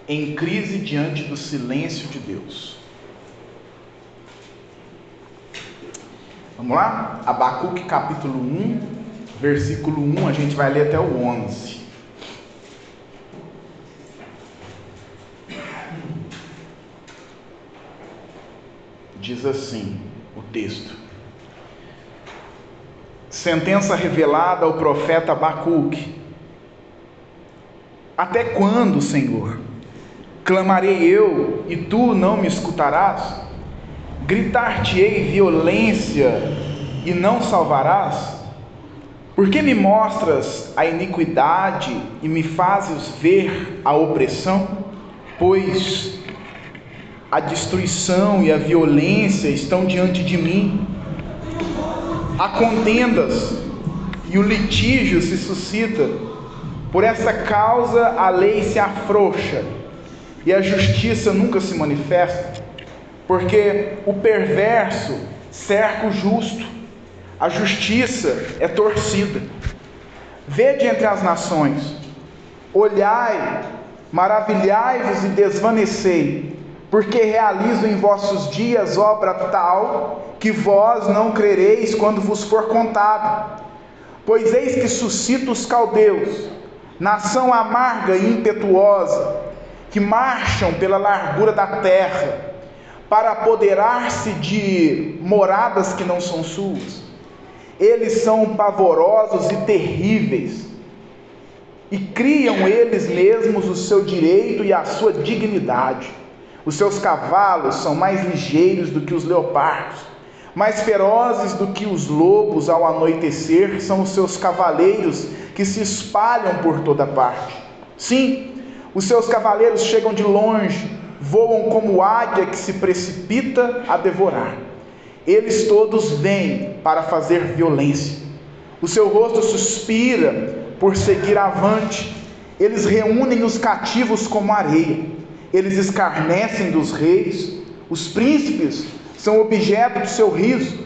em crise diante do silêncio de Deus. Vamos lá? Abacuque capítulo 1, versículo 1, a gente vai ler até o 11. Diz assim o texto: sentença revelada ao profeta Abacuque. Até quando, Senhor? Clamarei eu e tu não me escutarás? Gritar-te-ei violência e não salvarás? Por que me mostras a iniquidade e me fazes ver a opressão? Pois a destruição e a violência estão diante de mim. Há contendas e o litígio se suscita. Por essa causa a lei se afrouxa e a justiça nunca se manifesta. Porque o perverso cerca o justo, a justiça é torcida. Vede entre as nações, olhai, maravilhai-vos e desvanecei, porque realizo em vossos dias obra tal, que vós não crereis quando vos for contado. Pois eis que suscito os caldeus, nação amarga e impetuosa, que marcham pela largura da terra, para apoderar-se de moradas que não são suas. Eles são pavorosos e terríveis, e criam eles mesmos o seu direito e a sua dignidade. Os seus cavalos são mais ligeiros do que os leopardos, mais ferozes do que os lobos ao anoitecer são os seus cavaleiros que se espalham por toda parte. Sim, os seus cavaleiros chegam de longe, voam como águia que se precipita a devorar. Eles todos vêm para fazer violência. O seu rosto suspira por seguir avante. Eles reúnem os cativos como areia. Eles escarnecem dos reis. Os príncipes são objeto do seu riso.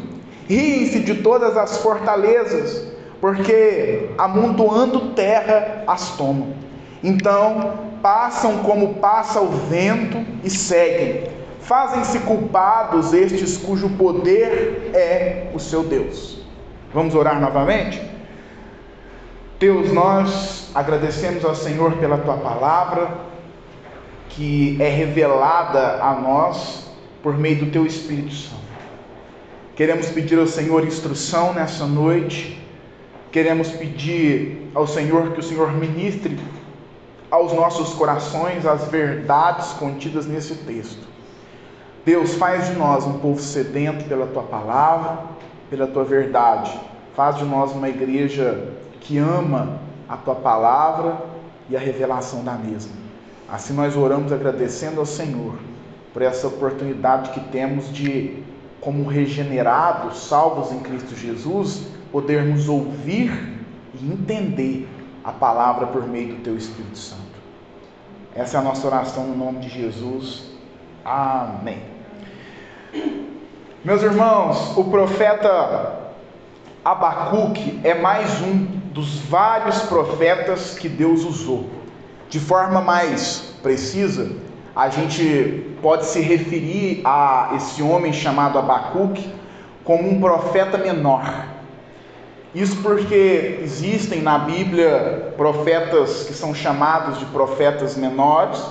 Riem-se de todas as fortalezas, porque amontoando terra as tomam. Então passam como passa o vento e seguem. Fazem-se culpados estes cujo poder é o seu Deus. Vamos orar novamente? Deus, nós agradecemos ao Senhor pela Tua palavra, que é revelada a nós por meio do Teu Espírito Santo. Queremos pedir ao Senhor instrução nessa noite. Queremos pedir ao Senhor que o Senhor ministre aos nossos corações as verdades contidas nesse texto. Deus, faz de nós um povo sedento pela Tua palavra, pela Tua verdade. Faz de nós uma igreja que ama a Tua palavra e a revelação da mesma. Assim nós oramos agradecendo ao Senhor por essa oportunidade que temos de, como regenerados, salvos em Cristo Jesus, podermos ouvir e entender a palavra por meio do Teu Espírito Santo. Essa é a nossa oração no nome de Jesus. Amém. Meus irmãos, o profeta Abacuque é mais um dos vários profetas que Deus usou. De forma mais precisa, a gente pode se referir a esse homem chamado Abacuque como um profeta menor. Isso porque existem na Bíblia profetas que são chamados de profetas menores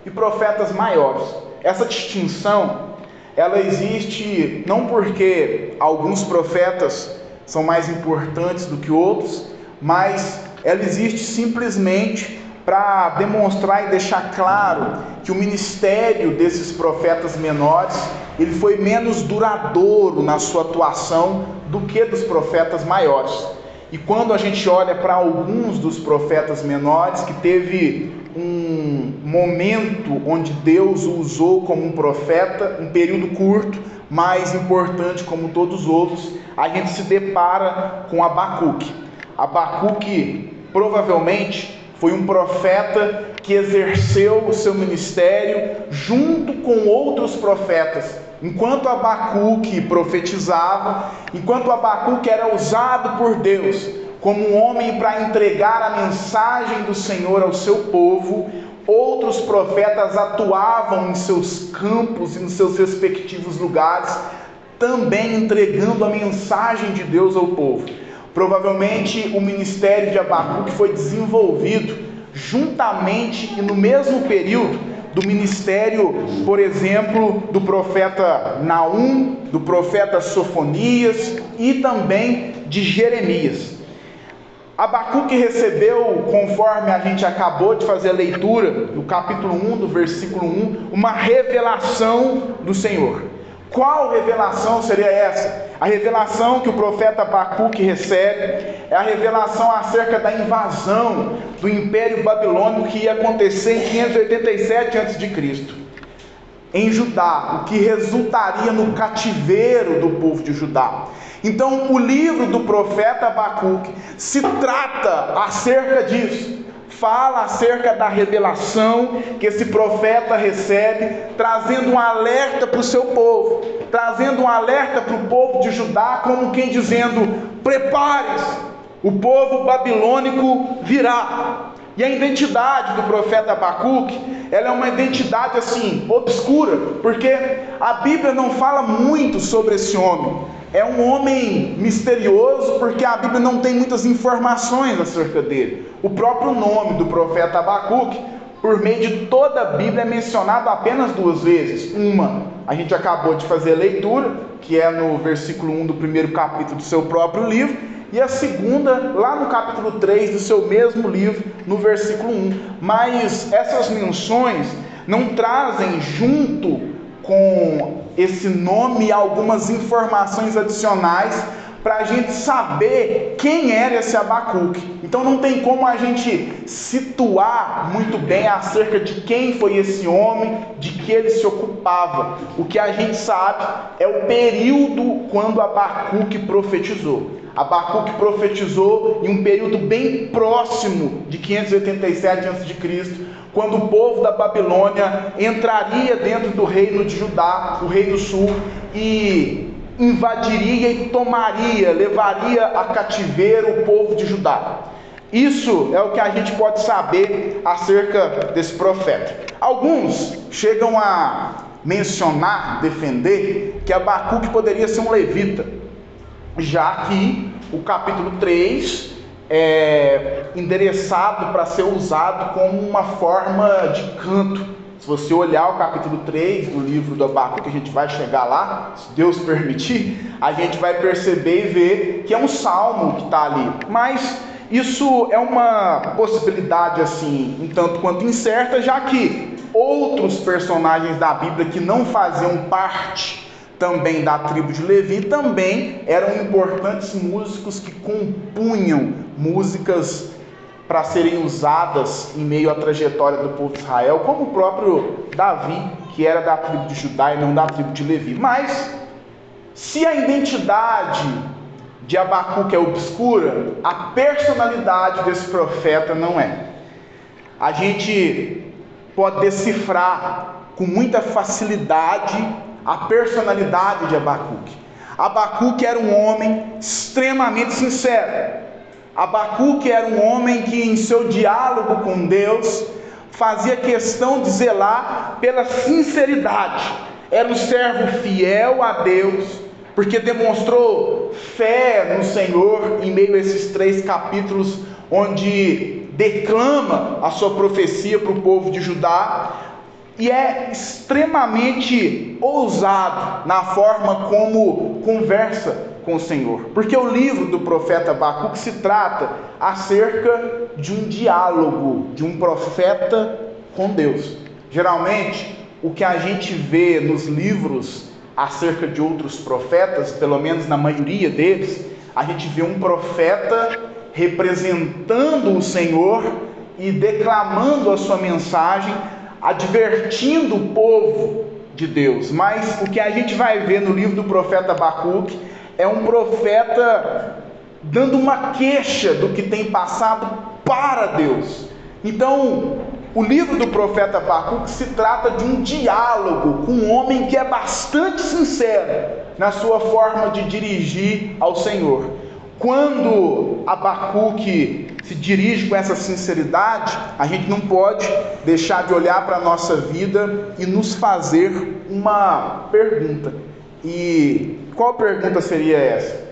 e profetas maiores. Essa distinção, ela existe não porque alguns profetas são mais importantes do que outros, mas ela existe simplesmente para demonstrar e deixar claro que o ministério desses profetas menores, ele foi menos duradouro na sua atuação do que dos profetas maiores. E quando a gente olha para alguns dos profetas menores, que teve um momento onde Deus o usou como um profeta, um período curto, mais importante como todos os outros, a gente se depara com Abacuque. Abacuque provavelmente foi um profeta que exerceu o seu ministério junto com outros profetas. Enquanto Abacuque profetizava, enquanto Abacuque era usado por Deus como um homem para entregar a mensagem do Senhor ao seu povo, outros profetas atuavam em seus campos e nos seus respectivos lugares, também entregando a mensagem de Deus ao povo. Provavelmente o ministério de Abacuque foi desenvolvido juntamente e no mesmo período do ministério, por exemplo, do profeta Naum, do profeta Sofonias e também de Jeremias. Abacuque recebeu, conforme a gente acabou de fazer a leitura, no capítulo 1, do versículo 1, uma revelação do Senhor. Qual revelação seria essa? A revelação que o profeta Abacuque recebe é a revelação acerca da invasão do Império Babilônico que ia acontecer em 587 a.C. em Judá, o que resultaria no cativeiro do povo de Judá. Então, o livro do profeta Abacuque se trata acerca disso. Fala acerca da revelação que esse profeta recebe, trazendo um alerta para o seu povo, trazendo um alerta para o povo de Judá, como quem dizendo: prepare-se, o povo babilônico virá. E a identidade do profeta Abacuque, ela é uma identidade assim, obscura, porque a Bíblia não fala muito sobre esse homem. É um homem misterioso, porque a Bíblia não tem muitas informações acerca dele. O próprio nome do profeta Abacuque, por meio de toda a Bíblia, é mencionado apenas 2 vezes. Uma, a gente acabou de fazer a leitura, que é no versículo 1 do primeiro capítulo do seu próprio livro, e a segunda, lá no capítulo 3 do seu mesmo livro, no versículo 1. Mas essas menções não trazem junto com esse nome algumas informações adicionais para a gente saber quem era esse Abacuque. Então não tem como a gente situar muito bem acerca de quem foi esse homem, de que ele se ocupava. O que a gente sabe é o período quando Abacuque profetizou. Abacuque profetizou em um período bem próximo de 587 a.C., quando o povo da Babilônia entraria dentro do reino de Judá, o reino sul, e invadiria e tomaria, levaria a cativeiro o povo de Judá. Isso é o que a gente pode saber acerca desse profeta. Alguns chegam a mencionar, defender, que Abacuque poderia ser um levita, já que o capítulo 3 é endereçado para ser usado como uma forma de canto. Se você olhar o capítulo 3 do livro do Abacuque, a gente vai chegar lá, se Deus permitir, a gente vai perceber e ver que é um salmo que está ali. Mas isso é uma possibilidade assim, um tanto quanto incerta, já que outros personagens da Bíblia que não faziam parte também da tribo de Levi, também eram importantes músicos que compunham músicas para serem usadas em meio à trajetória do povo de Israel, como o próprio Davi, que era da tribo de Judá e não da tribo de Levi. Mas, se a identidade de Abacuque é obscura, a personalidade desse profeta não é. A gente pode decifrar com muita facilidade a personalidade de Abacuque. Abacuque era um homem extremamente sincero. Abacuque era um homem que em seu diálogo com Deus fazia questão de zelar pela sinceridade. Era um servo fiel a Deus, porque demonstrou fé no Senhor em meio a esses 3 capítulos onde declama a sua profecia para o povo de Judá. E é extremamente ousado na forma como conversa com o Senhor. Porque o livro do profeta Abacuque se trata acerca de um diálogo de um profeta com Deus. Geralmente, o que a gente vê nos livros acerca de outros profetas, pelo menos na maioria deles, a gente vê um profeta representando o Senhor e declamando a sua mensagem, advertindo o povo de Deus. Mas o que a gente vai ver no livro do profeta Abacuque é um profeta dando uma queixa do que tem passado para Deus. Então, o livro do profeta Abacuque se trata de um diálogo com um homem que é bastante sincero na sua forma de dirigir ao Senhor. Quando Abacuque se dirige com essa sinceridade, a gente não pode deixar de olhar para a nossa vida e nos fazer uma pergunta. E qual pergunta seria essa?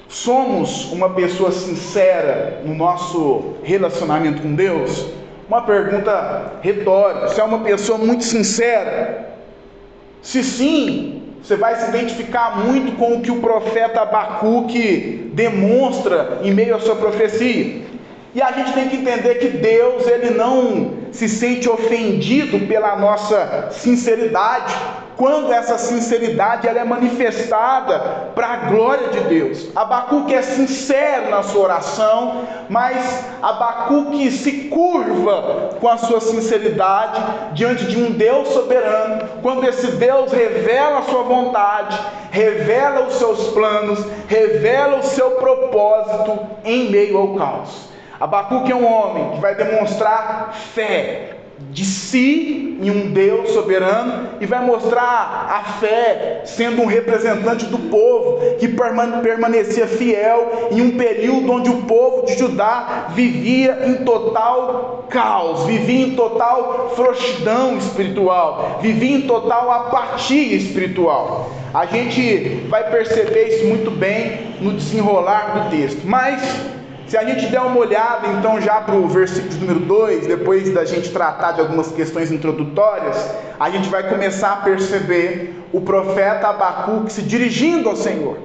Somos uma pessoa sincera no nosso relacionamento com Deus? Uma pergunta retórica. Você é uma pessoa muito sincera? Se sim, você vai se identificar muito com o que o profeta Abacuque demonstra em meio à sua profecia. E a gente tem que entender que Deus, ele não se sente ofendido pela nossa sinceridade, quando essa sinceridade ela é manifestada para a glória de Deus. Abacuque é sincero na sua oração, mas Abacuque se curva com a sua sinceridade diante de um Deus soberano, quando esse Deus revela a sua vontade, revela os seus planos, revela o seu propósito em meio ao caos. Abacuque é um homem que vai demonstrar fé de si em um Deus soberano e vai mostrar a fé sendo um representante do povo que permanecia fiel em um período onde o povo de Judá vivia em total caos, vivia em total frouxidão espiritual, vivia em total apatia espiritual. A gente vai perceber isso muito bem no desenrolar do texto, mas se a gente der uma olhada então já para o versículo número 2, depois da gente tratar de algumas questões introdutórias, a gente vai começar a perceber o profeta Abacuque se dirigindo ao Senhor.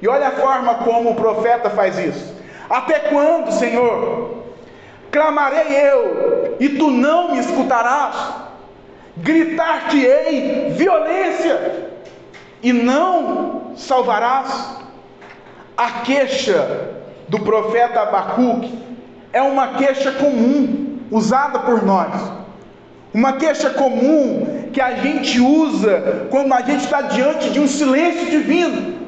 E olha a forma como o profeta faz isso. Até quando, Senhor? Clamarei eu, e tu não me escutarás? Gritar-te-ei violência, e não salvarás? A queixa do profeta Abacuque é uma queixa comum, usada por nós, uma queixa comum que a gente usa quando a gente está diante de um silêncio divino,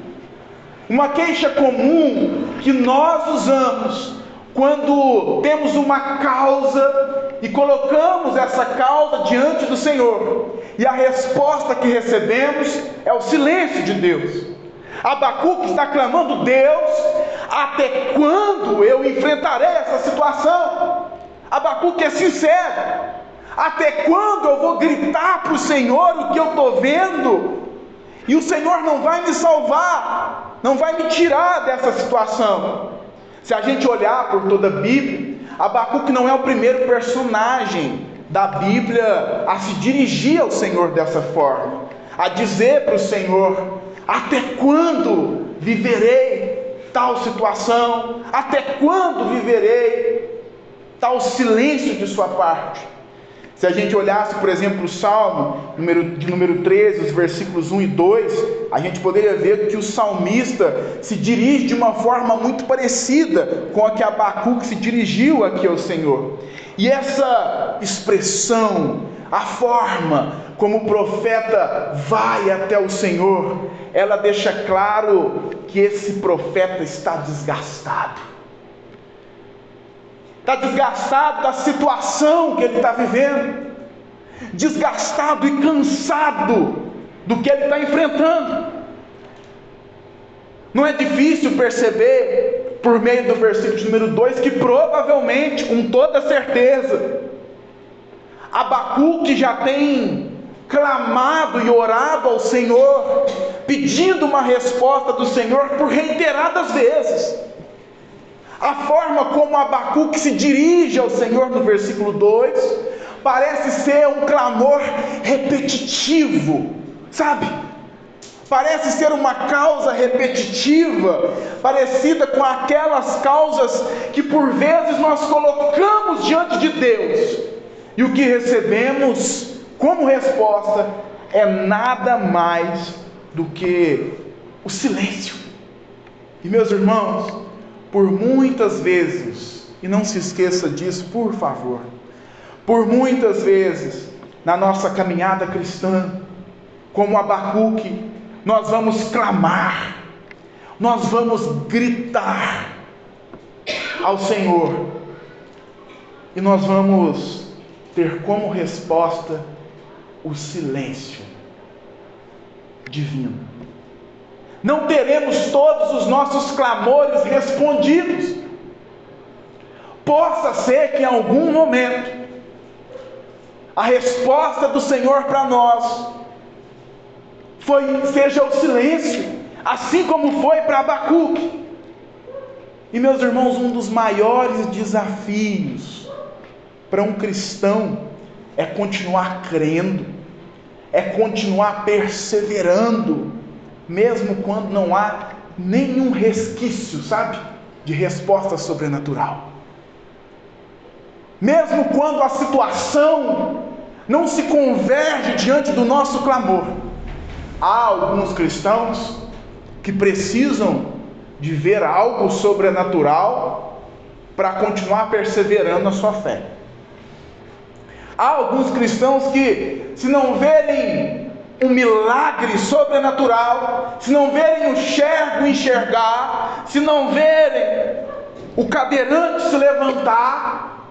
uma queixa comum que nós usamos quando temos uma causa e colocamos essa causa diante do Senhor, e a resposta que recebemos é o silêncio de Deus. Abacuque está clamando: Deus, até quando eu enfrentarei essa situação? Abacuque é sincero: até quando eu vou gritar para o Senhor o que eu estou vendo, e o Senhor não vai me salvar, não vai me tirar dessa situação? Se a gente olhar por toda a Bíblia, Abacuque não é o primeiro personagem da Bíblia a se dirigir ao Senhor dessa forma, a dizer para o Senhor: até quando viverei tal situação? Até quando viverei tal silêncio de sua parte? Se a gente olhasse, por exemplo, o Salmo de número 13, os versículos 1 e 2, a gente poderia ver que o salmista se dirige de uma forma muito parecida com a que Abacuque se dirigiu aqui ao Senhor. E essa expressão, a forma como o profeta vai até o Senhor, ela deixa claro que esse profeta está desgastado. Está desgastado da situação que ele está vivendo, desgastado e cansado do que ele está enfrentando. Não é difícil perceber, por meio do versículo número 2, que provavelmente, com toda certeza, Abacuque já tem clamado e orado ao Senhor, pedindo uma resposta do Senhor por reiteradas vezes. A forma como Abacuque se dirige ao Senhor no versículo 2 parece ser um clamor repetitivo, sabe? Parece ser uma causa repetitiva, parecida com aquelas causas que por vezes nós colocamos diante de Deus, e o que recebemos como resposta é nada mais do que o silêncio. E meus irmãos, por muitas vezes, e não se esqueça disso, por favor, por muitas vezes na nossa caminhada cristã, como Abacuque, nós vamos clamar, nós vamos gritar ao Senhor, e nós vamos ter como resposta o silêncio divino. Não teremos todos os nossos clamores respondidos, Possa ser que em algum momento a resposta do Senhor para nós seja o silêncio, assim como foi para Abacuque. E meus irmãos, um dos maiores desafios para um cristão é continuar crendo, é continuar perseverando, mesmo quando não há nenhum resquício, sabe, de resposta sobrenatural. Mesmo quando a situação não se converge diante do nosso clamor. Há alguns cristãos que precisam de ver algo sobrenatural para continuar perseverando na sua fé. Há alguns cristãos que, se não verem um milagre sobrenatural, se não verem o cego enxergar, se não verem o cadeirante se levantar,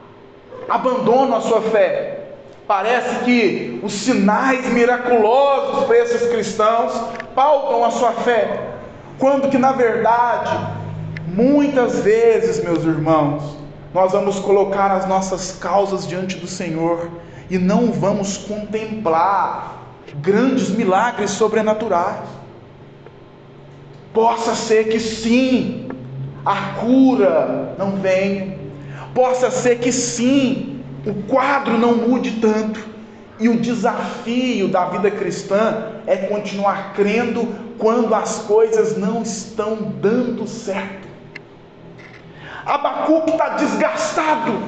abandonam a sua fé. Parece que os sinais miraculosos para esses cristãos pautam a sua fé, quando que na verdade, muitas vezes, meus irmãos, nós vamos colocar as nossas causas diante do Senhor e não vamos contemplar grandes milagres sobrenaturais. Possa ser que sim, a cura não venha, possa ser que sim, o quadro não mude tanto, e o desafio da vida cristã é continuar crendo quando as coisas não estão dando certo. Abacuque está desgastado.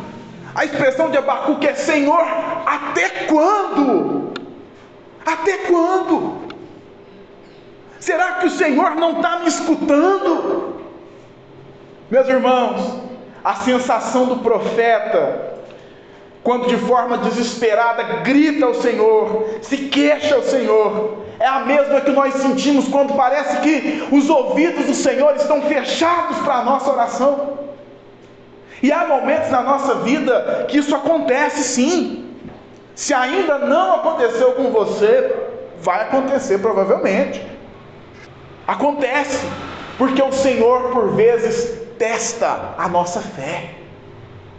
A expressão de Abacuque é: Senhor, até quando? Até quando? Será que o Senhor não está me escutando? Meus irmãos, a sensação do profeta, quando de forma desesperada grita ao Senhor, se queixa ao Senhor, é a mesma que nós sentimos quando parece que os ouvidos do Senhor estão fechados para a nossa oração. E há momentos na nossa vida que isso acontece sim. Se ainda não aconteceu com você, vai acontecer provavelmente. Acontece, porque o Senhor por vezes testa a nossa fé,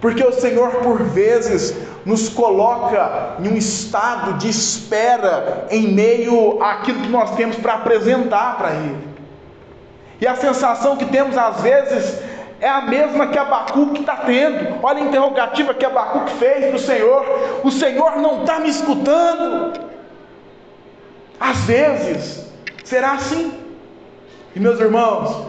porque o Senhor por vezes nos coloca em um estado de espera em meio àquilo que nós temos para apresentar para Ele. E a sensação que temos às vezes é a mesma que Abacuque está tendo. Olha a interrogativa que Abacuque fez para o Senhor: o Senhor não está me escutando? Às vezes será assim. E meus irmãos,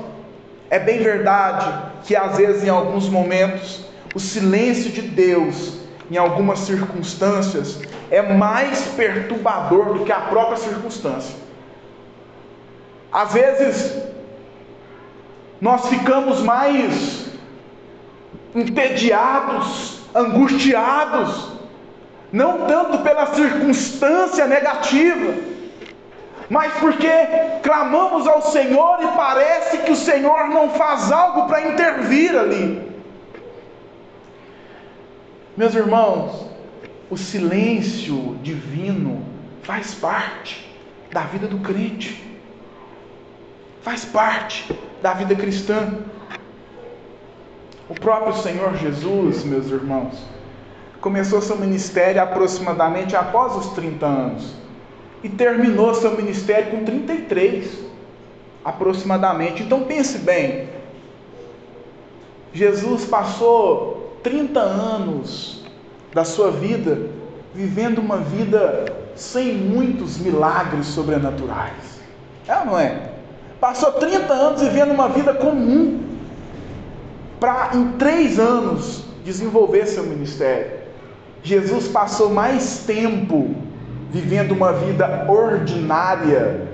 é bem verdade que às vezes, em alguns momentos, o silêncio de Deus, em algumas circunstâncias, é mais perturbador do que a própria circunstância. Às vezes nós ficamos mais entediados, angustiados, não tanto pela circunstância negativa, mas porque clamamos ao Senhor e parece que o Senhor não faz algo para intervir ali. Meus irmãos, o silêncio divino faz parte da vida do crente, faz parte da vida cristã. O próprio Senhor Jesus, meus irmãos, começou seu ministério aproximadamente após os 30 anos e terminou seu ministério com 33 aproximadamente. Então pense bem, Jesus passou 30 anos da sua vida vivendo uma vida sem muitos milagres sobrenaturais. É ou não é? Passou 30 anos vivendo uma vida comum, para em 3 anos desenvolver seu ministério. Jesus passou mais tempo vivendo uma vida ordinária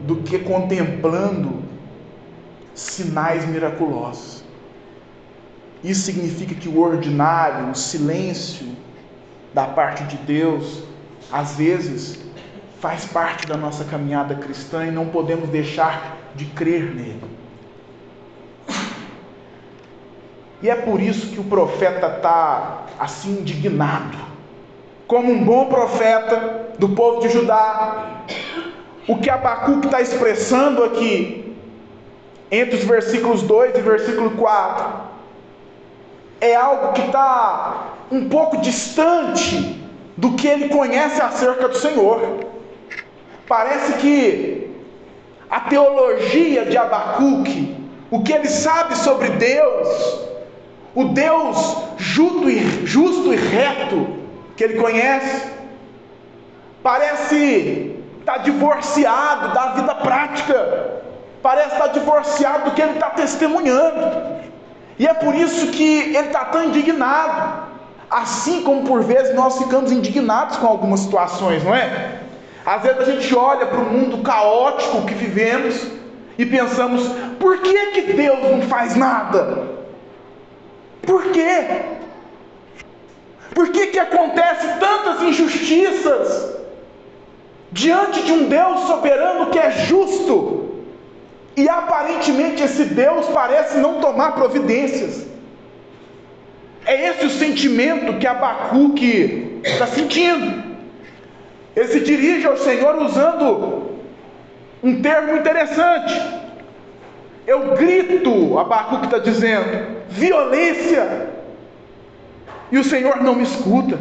do que contemplando sinais miraculosos. Isso significa que o ordinário, o silêncio da parte de Deus, às vezes faz parte da nossa caminhada cristã e não podemos deixar de crer nele. E é por isso que o profeta está assim indignado. Como um bom profeta do povo de Judá, o que Abacuque está expressando aqui, entre os versículos 2 e versículo 4, é algo que está um pouco distante do que ele conhece acerca do Senhor. Parece que a teologia de Abacuque, o que ele sabe sobre Deus, o Deus justo e reto que ele conhece, parece estar divorciado da vida prática, parece estar divorciado do que ele está testemunhando, e é por isso que ele está tão indignado, assim como por vezes nós ficamos indignados com algumas situações, não é? Às vezes a gente olha para o mundo caótico que vivemos e pensamos: por que Deus não faz nada? Por quê? Por que acontece tantas injustiças diante de um Deus soberano que é justo, e aparentemente esse Deus parece não tomar providências? É esse o sentimento que Abacuque está sentindo. Ele se dirige ao Senhor usando um termo interessante. Eu grito, Abacuque está dizendo, violência, e o Senhor não me escuta.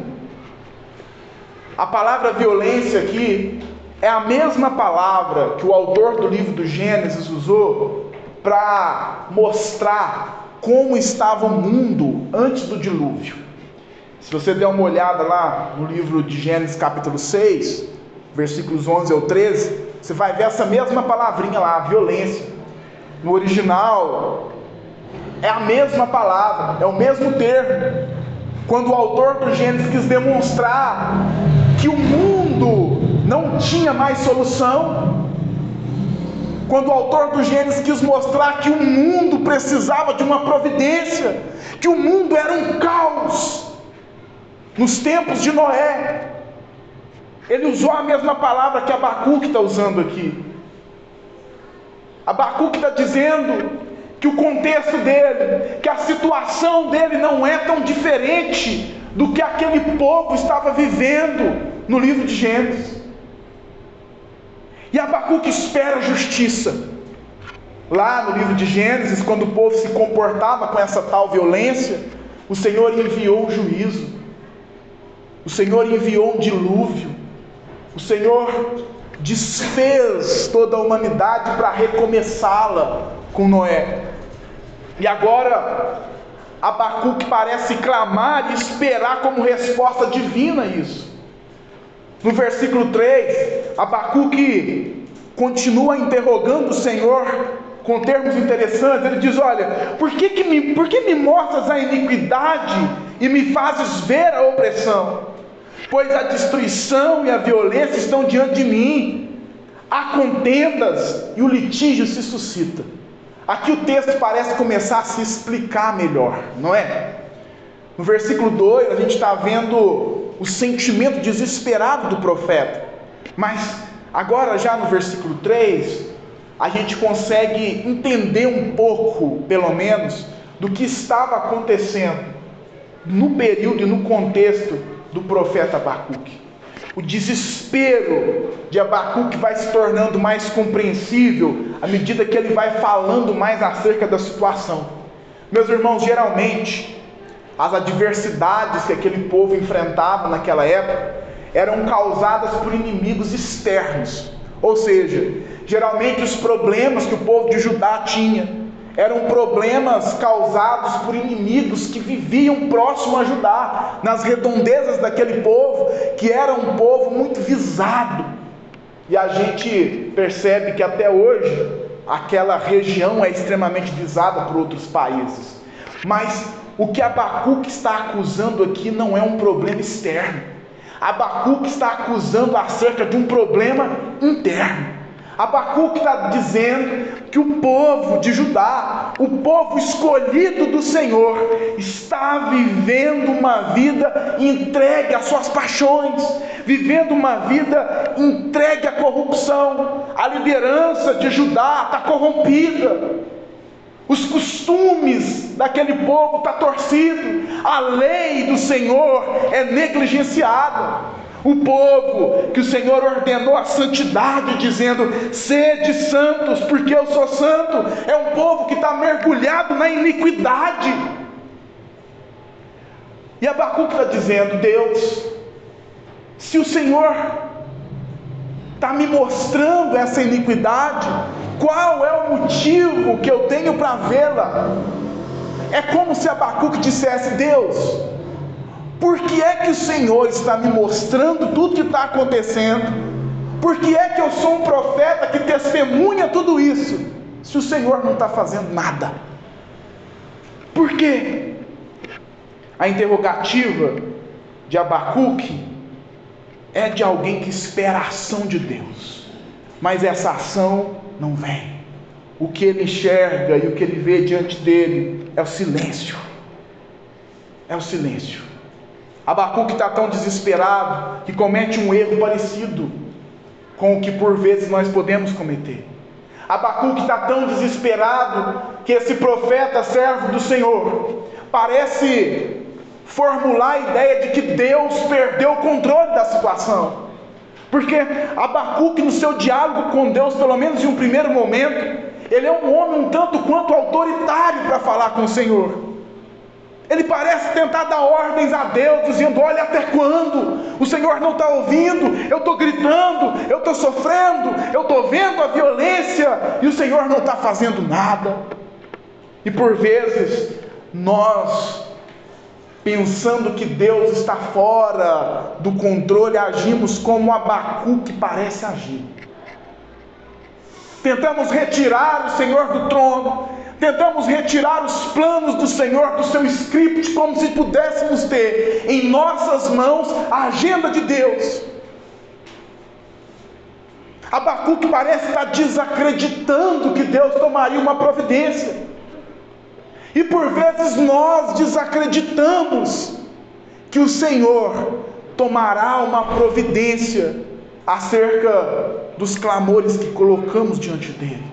A palavra violência aqui é a mesma palavra que o autor do livro do Gênesis usou para mostrar como estava o mundo antes do dilúvio. Se você der uma olhada lá no livro de Gênesis capítulo 6, versículos 11 ao 13, você vai ver essa mesma palavrinha lá, violência. No original é a mesma palavra, é o mesmo termo. Quando o autor do Gênesis quis demonstrar que o mundo não tinha mais solução, quando o autor do Gênesis quis mostrar que o mundo precisava de uma providência, que o mundo era um caos nos tempos de Noé, ele usou a mesma palavra que Abacuque está usando aqui. Abacuque está dizendo que o contexto dele, que a situação dele não é tão diferente do que aquele povo estava vivendo no livro de Gênesis. E Abacuque espera justiça. Lá no livro de Gênesis, quando o povo se comportava com essa tal violência, o Senhor enviou um juízo, o Senhor enviou um dilúvio, o Senhor desfez toda a humanidade para recomeçá-la com Noé. E agora Abacuque parece clamar e esperar como resposta divina isso. No versículo 3, Abacuque continua interrogando o Senhor com termos interessantes. Ele diz: olha, por que me mostras a iniquidade e me fazes ver a opressão? Pois a destruição e a violência estão diante de mim, há contendas e o litígio se suscita. Aqui o texto parece começar a se explicar melhor, não é? No versículo 2 a gente está vendo o sentimento desesperado do profeta, mas agora já no versículo 3 a gente consegue entender um pouco, pelo menos, do que estava acontecendo no período e no contexto do profeta Abacuque. O desespero de Abacuque vai se tornando mais compreensível à medida que ele vai falando mais acerca da situação. Meus irmãos, geralmente as adversidades que aquele povo enfrentava naquela época eram causadas por inimigos externos, ou seja, geralmente os problemas que o povo de Judá tinha eram problemas causados por inimigos que viviam próximo a Judá, nas redondezas daquele povo, que era um povo muito visado. E a gente percebe que até hoje aquela região é extremamente visada por outros países. Mas o que Abacuque está acusando aqui não é um problema externo. Abacuque está acusando acerca de um problema interno. Abacuque está dizendo que o povo de Judá, o povo escolhido do Senhor, está vivendo uma vida entregue às suas paixões, vivendo uma vida entregue à corrupção. A liderança de Judá está corrompida, os costumes daquele povo estão torcidos, a lei do Senhor é negligenciada. O povo que o Senhor ordenou a santidade, dizendo: sede santos, porque eu sou santo, é um povo que está mergulhado na iniquidade. E Abacuque está dizendo: Deus, se o Senhor está me mostrando essa iniquidade, qual é o motivo que eu tenho para vê-la? É como se Abacuque dissesse: Deus, por que é que o Senhor está me mostrando tudo que está acontecendo? Por que é que eu sou um profeta que testemunha tudo isso, se o Senhor não está fazendo nada? Por quê? A interrogativa de Abacuque é de alguém que espera a ação de Deus, mas essa ação não vem. O que ele enxerga e o que ele vê diante dele é o silêncio. É o silêncio. Abacuque está tão desesperado que comete um erro parecido com o que por vezes nós podemos cometer. Abacuque está tão desesperado que esse profeta, servo do Senhor, parece formular a ideia de que Deus perdeu o controle da situação. Porque Abacuque, no seu diálogo com Deus, pelo menos em um primeiro momento, ele é um homem um tanto quanto autoritário para falar com o Senhor. Ele parece tentar dar ordens a Deus, dizendo: olha, até quando? O Senhor não está ouvindo, eu estou gritando, eu estou sofrendo, eu estou vendo a violência, e o Senhor não está fazendo nada. E por vezes, nós, pensando que Deus está fora do controle, agimos como Abacuque parece agir. Tentamos retirar o Senhor do trono, tentamos retirar os planos do Senhor do seu script, como se pudéssemos ter em nossas mãos a agenda de Deus. Abacuque parece estar desacreditando que Deus tomaria uma providência. E por vezes nós desacreditamos que o Senhor tomará uma providência acerca dos clamores que colocamos diante dele.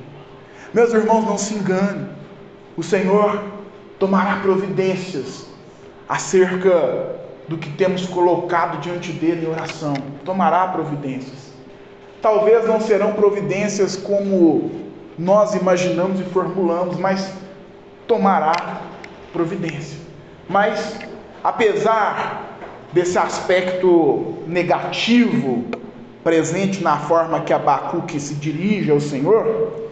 Meus irmãos, não se enganem. O Senhor tomará providências acerca do que temos colocado diante dele em oração. Tomará providências. Talvez não serão providências como nós imaginamos e formulamos, mas tomará providência. Mas, apesar desse aspecto negativo presente na forma que Abacuque se dirige ao Senhor,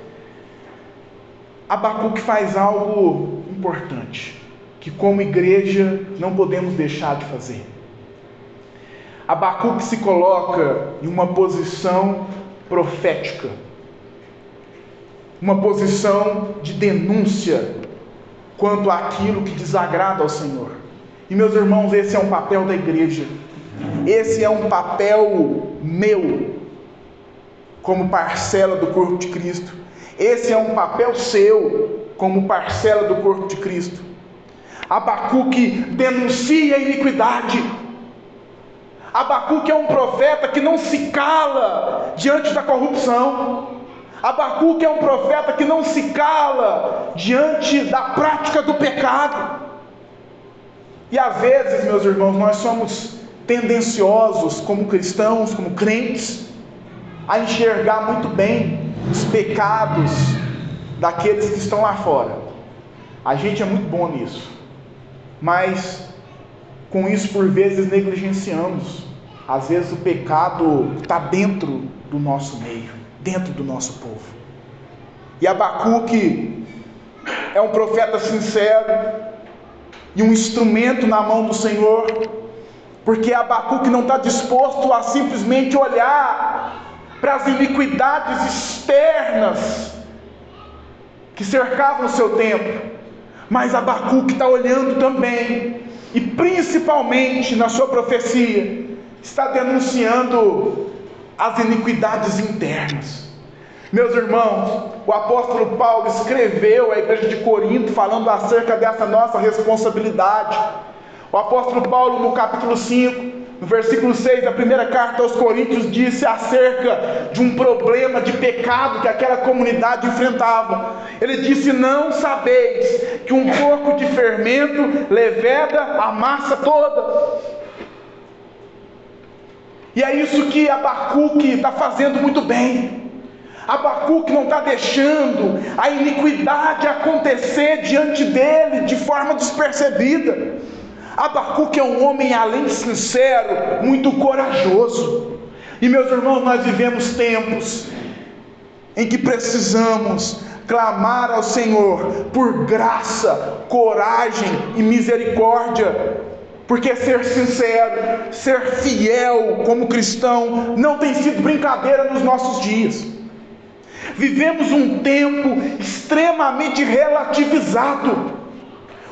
Abacuque faz algo importante, que como igreja não podemos deixar de fazer. Abacuque se coloca em uma posição profética, uma posição de denúncia quanto àquilo que desagrada ao Senhor. E meus irmãos, esse é um papel da igreja, esse é um papel meu, como parcela do corpo de Cristo, esse é um papel seu, como parcela do corpo de Cristo. Abacuque denuncia a iniquidade. Abacuque é um profeta que não se cala diante da corrupção. Abacuque é um profeta que não se cala diante da prática do pecado. E às vezes, meus irmãos, nós somos tendenciosos como cristãos, como crentes, a enxergar muito bem os pecados daqueles que estão lá fora. A gente é muito bom nisso, mas com isso por vezes negligenciamos. Às vezes o pecado está dentro do nosso meio, dentro do nosso povo. E Abacuque é um profeta sincero e um instrumento na mão do Senhor, porque Abacuque não está disposto a simplesmente olhar para as iniquidades externas que cercavam o seu tempo, mas Abacuque está olhando também, e principalmente na sua profecia, está denunciando as iniquidades internas. Meus irmãos, o apóstolo Paulo escreveu à igreja de Corinto falando acerca dessa nossa responsabilidade. O apóstolo Paulo, no capítulo 5, no versículo 6 da primeira carta aos Coríntios, disse acerca de um problema de pecado que aquela comunidade enfrentava. Ele disse: não sabeis que um pouco de fermento leveda a massa toda? E é isso que Abacuque está fazendo muito bem. Abacuque não está deixando a iniquidade acontecer diante dele de forma despercebida. Abacuque é um homem, além de sincero, muito corajoso. E meus irmãos, nós vivemos tempos em que precisamos clamar ao Senhor por graça, coragem e misericórdia, porque ser sincero, ser fiel como cristão não tem sido brincadeira nos nossos dias. Vivemos um tempo extremamente relativizado.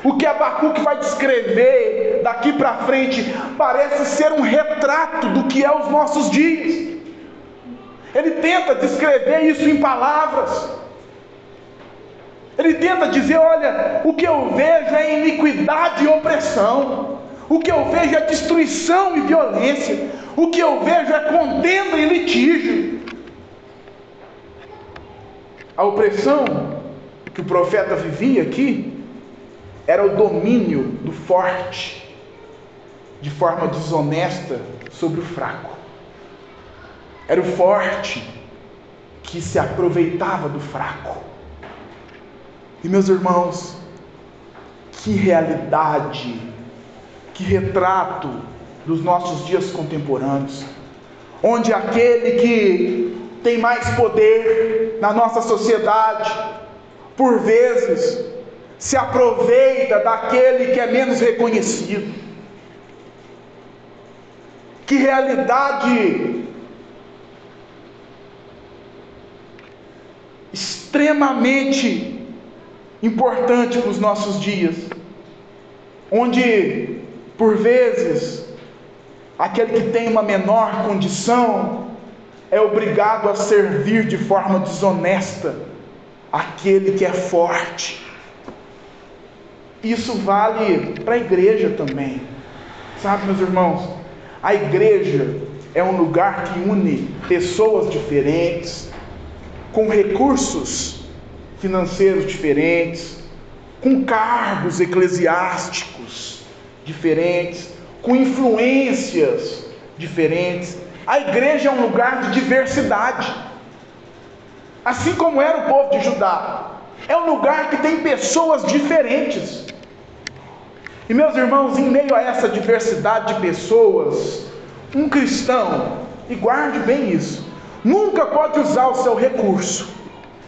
O que Abacuque vai descrever daqui para frente parece ser um retrato do que é os nossos dias. Ele tenta descrever isso em palavras. Ele tenta dizer: olha, o que eu vejo é iniquidade e opressão. O que eu vejo é destruição e violência. O que eu vejo é contenda e litígio. A opressão que o profeta vivia aqui era o domínio do forte, de forma desonesta, sobre o fraco. Era o forte que se aproveitava do fraco. E meus irmãos, que realidade, que retrato dos nossos dias contemporâneos, onde aquele que tem mais poder na nossa sociedade, por vezes, se aproveita daquele que é menos reconhecido. Que realidade extremamente importante para os nossos dias, onde, por vezes, aquele que tem uma menor condição é obrigado a servir de forma desonesta aquele que é forte. Isso vale para a igreja também, sabe, meus irmãos? A igreja é um lugar que une pessoas diferentes, com recursos financeiros diferentes, com cargos eclesiásticos diferentes, com influências diferentes. A igreja é um lugar de diversidade, assim como era o povo de Judá. É um lugar que tem pessoas diferentes. E meus irmãos, em meio a essa diversidade de pessoas, um cristão, e guarde bem isso, nunca pode usar o seu recurso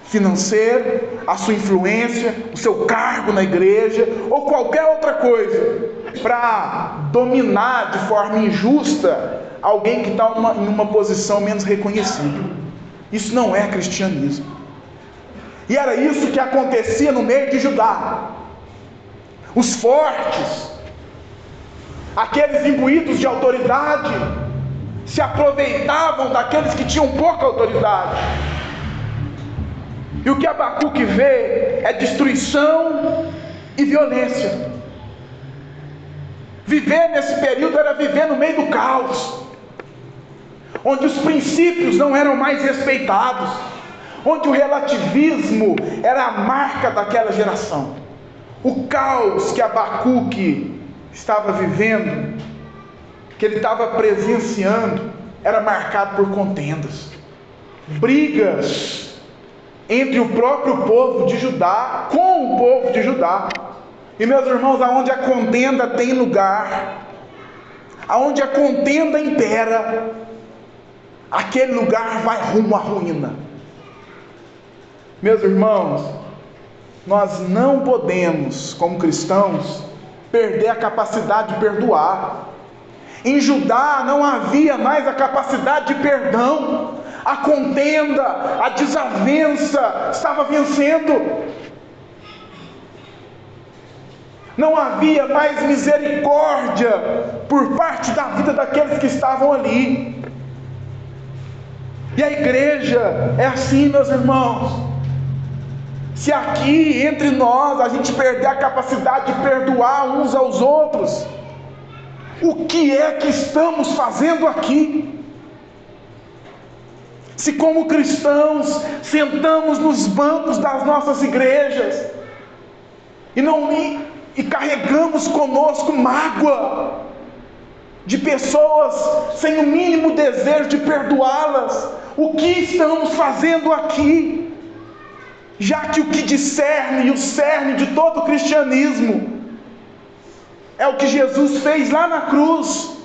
financeiro, a sua influência, o seu cargo na igreja, ou qualquer outra coisa, para dominar de forma injusta alguém que está em uma posição menos reconhecida. Isso não é cristianismo. E era isso que acontecia no meio de Judá. Os fortes, aqueles imbuídos de autoridade, se aproveitavam daqueles que tinham pouca autoridade. E o que Abacuque vê é destruição e violência. Viver nesse período era viver no meio do caos, onde os princípios não eram mais respeitados, onde o relativismo era a marca daquela geração. O caos que Abacuque estava vivendo, que ele estava presenciando, era marcado por contendas, brigas entre o próprio povo de Judá com o povo de Judá. E meus irmãos, aonde a contenda tem lugar, aonde a contenda impera, aquele lugar vai rumo à ruína. Meus irmãos, nós não podemos, como cristãos, perder a capacidade de perdoar. Em Judá não havia mais a capacidade de perdão. A contenda, a desavença estava vencendo. Não havia mais misericórdia por parte da vida daqueles que estavam ali. E a igreja é assim, meus irmãos. Se aqui entre nós a gente perder a capacidade de perdoar uns aos outros, o que é que estamos fazendo aqui? Se como cristãos sentamos nos bancos das nossas igrejas e carregamos conosco mágoa de pessoas sem o mínimo desejo de perdoá-las, o que estamos fazendo aqui? Já que o que discerne e o cerne de todo o cristianismo É o que Jesus fez lá na cruz,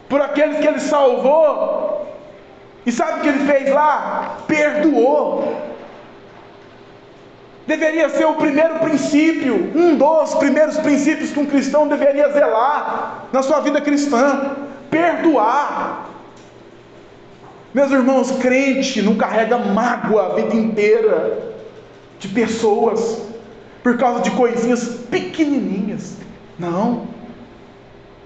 por aqueles que Ele salvou. E sabe o que Ele fez lá? Perdoou. Deveria ser o primeiro princípio, um dos primeiros princípios que um cristão deveria zelar na sua vida cristã: perdoar. Meus irmãos, crente não carrega mágoa a vida inteira de pessoas por causa de coisinhas pequenininhas. Não,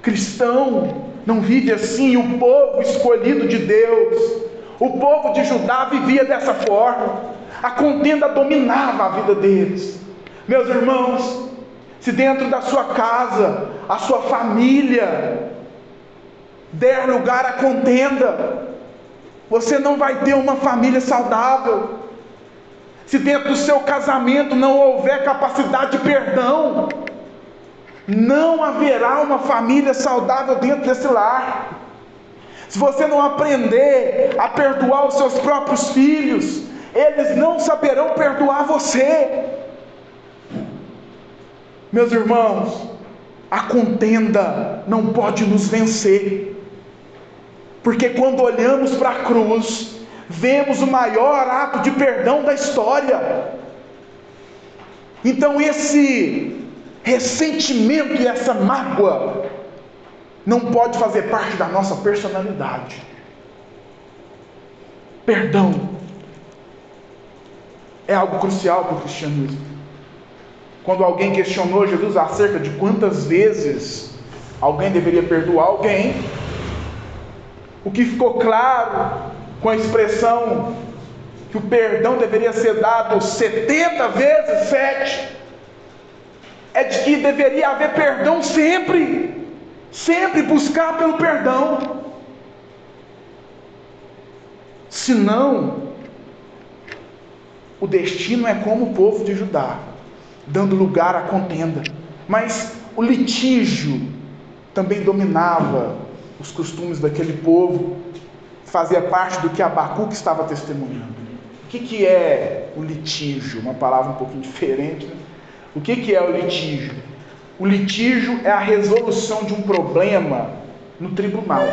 cristão não vive assim. O povo escolhido de Deus, o povo de Judá vivia dessa forma. A contenda dominava a vida deles. Meus irmãos, se dentro da sua casa, a sua família der lugar à contenda, você não vai ter uma família saudável. Se dentro do seu casamento não houver capacidade de perdão, não haverá uma família saudável dentro desse lar. Se você não aprender a perdoar os seus próprios filhos, eles não saberão perdoar você. Meus irmãos, a contenda não pode nos vencer, porque quando olhamos para a cruz, vemos o maior ato de perdão da história. Então esse ressentimento e essa mágoa não pode fazer parte da nossa personalidade. Perdão é algo crucial para o cristianismo. Quando alguém questionou Jesus acerca de quantas vezes alguém deveria perdoar alguém, o que ficou claro com a expressão que o perdão deveria ser dado 70 vezes 7, é de que deveria haver perdão sempre, sempre buscar pelo perdão. Senão, o destino é como o povo de Judá, dando lugar à contenda. Mas o litígio também dominava os costumes daquele povo, fazia parte do que Abacuque estava testemunhando. O que é o litígio? Uma palavra um pouquinho diferente, né? O que é o litígio? O litígio é a resolução de um problema no tribunal.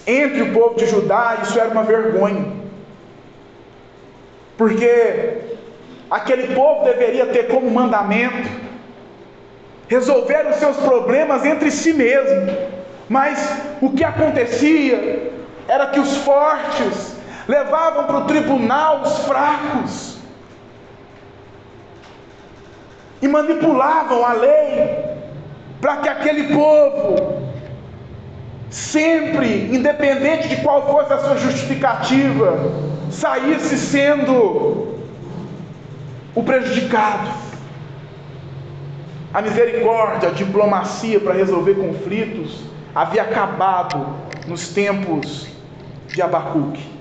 Entre o povo de Judá, isso era uma vergonha, porque aquele povo deveria ter como mandamento resolver os seus problemas entre si mesmo. Mas o que acontecia era que os fortes levavam para o tribunal os fracos e manipulavam a lei para que aquele povo, sempre, independente de qual fosse a sua justificativa, saísse sendo o prejudicado. A misericórdia, a diplomacia para resolver conflitos havia acabado nos tempos de Abacuque.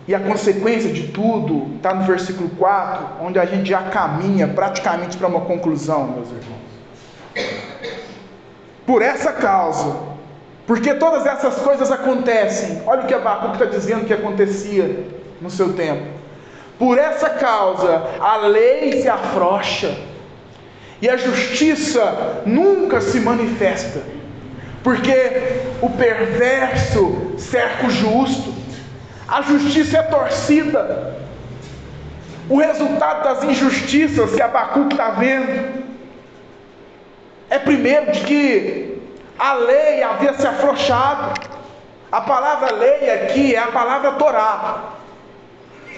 E a consequência de tudo está no versículo 4, onde a gente já caminha praticamente para uma conclusão, meus irmãos. Por essa causa, porque todas essas coisas acontecem, olha o que Abacuque está dizendo que acontecia no seu tempo. Por essa causa, a lei se afrouxa e a justiça nunca se manifesta, porque o perverso cerca o justo, a justiça é torcida. O resultado das injustiças que Abacuque está vendo é, primeiro, de que a lei havia se afrouxado. A palavra lei aqui é a palavra Torá,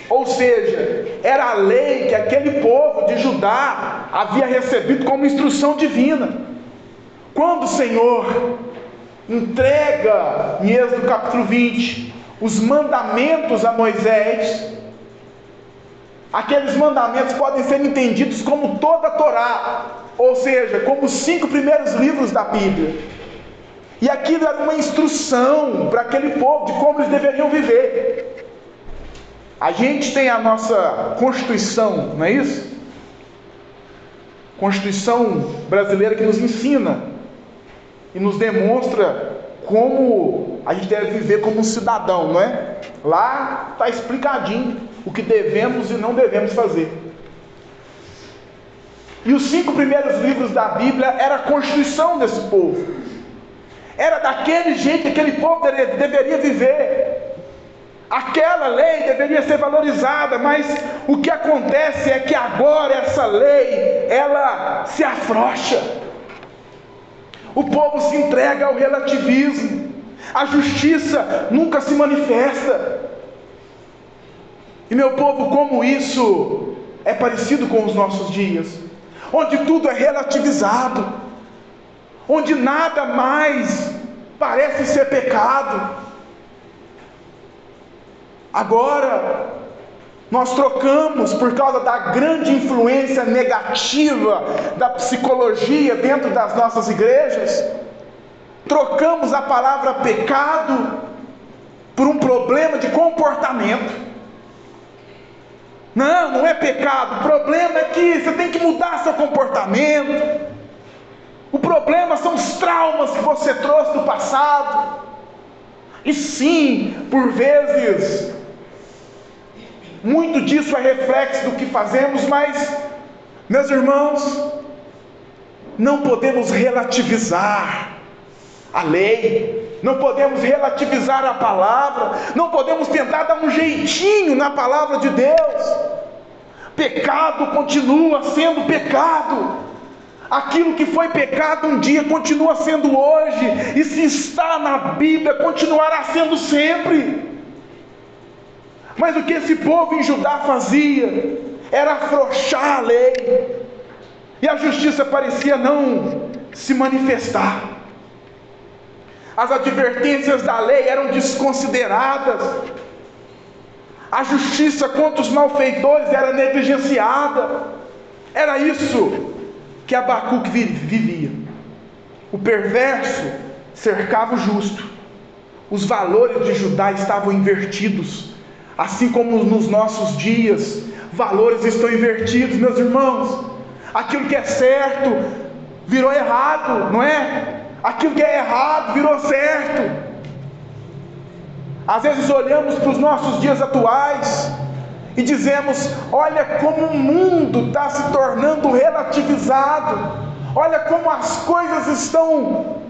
ou seja, era a lei que aquele povo de Judá havia recebido como instrução divina. Quando o Senhor entrega, em Êxodo capítulo 20, os mandamentos a Moisés, aqueles mandamentos podem ser entendidos como toda a Torá, ou seja, como os 5 primeiros livros da Bíblia. E aquilo era uma instrução para aquele povo de como eles deveriam viver. A gente tem a nossa Constituição, não é isso? Constituição brasileira, que nos ensina e nos demonstra como a gente deve viver como um cidadão, não é? Lá está explicadinho o que devemos e não devemos fazer. E os 5 primeiros livros da Bíblia era a constituição desse povo. Era daquele jeito que aquele povo deveria viver. Aquela lei deveria ser valorizada, mas o que acontece é que agora essa lei, ela se afrouxa. O povo se entrega ao relativismo. A justiça nunca se manifesta. E meu povo, como isso é parecido com os nossos dias, onde tudo é relativizado, onde nada mais parece ser pecado. Agora, nós trocamos, por causa da grande influência negativa da psicologia dentro das nossas igrejas, trocamos a palavra pecado por um problema de comportamento. Não é pecado, o problema é que você tem que mudar seu comportamento. O problema são os traumas que você trouxe do passado. E sim, por vezes, muito disso é reflexo do que fazemos, mas, meus irmãos, não podemos relativizar a lei, não podemos relativizar a palavra, não podemos tentar dar um jeitinho na palavra de Deus. Pecado continua sendo pecado. Aquilo que foi pecado um dia continua sendo hoje, e se está na Bíblia, continuará sendo sempre. Mas o que esse povo em Judá fazia era afrouxar a lei, e a justiça parecia não se manifestar. As advertências da lei eram desconsideradas, a justiça contra os malfeitores era negligenciada. Era isso que Abacuque vivia. O perverso cercava o justo. Os valores de Judá estavam invertidos, assim como nos nossos dias valores estão invertidos, meus irmãos. Aquilo que é certo virou errado, não é? Aquilo que é errado virou certo. Às vezes olhamos para os nossos dias atuais e dizemos: olha como o mundo está se tornando relativizado, olha como as coisas estão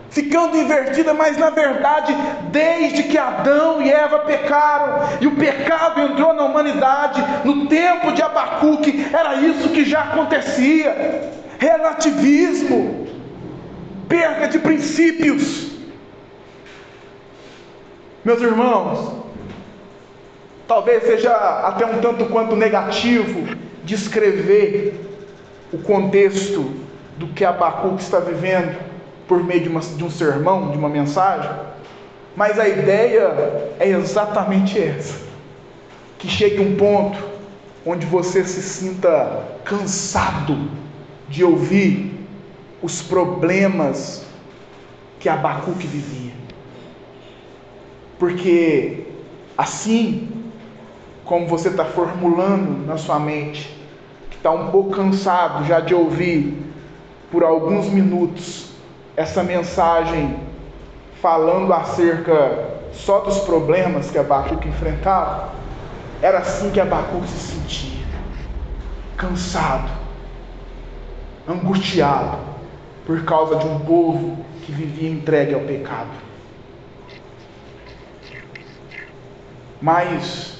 ficando invertidas. Mas na verdade, desde que Adão e Eva pecaram, e o pecado entrou na humanidade, no tempo de Abacuque, era isso que já acontecia. Relativismo, perda de princípios. Meus irmãos, talvez seja até um tanto quanto negativo descrever o contexto do que Abacuque está vivendo por meio de um sermão, de uma mensagem, mas a ideia é exatamente essa: que chegue um ponto onde você se sinta cansado de ouvir os problemas que Abacuque vivia, porque assim como você está formulando na sua mente, que está um pouco cansado já de ouvir por alguns minutos essa mensagem falando acerca só dos problemas que Abacuque enfrentava, era assim que Abacuque se sentia: cansado, angustiado, por causa de um povo que vivia entregue ao pecado. Mas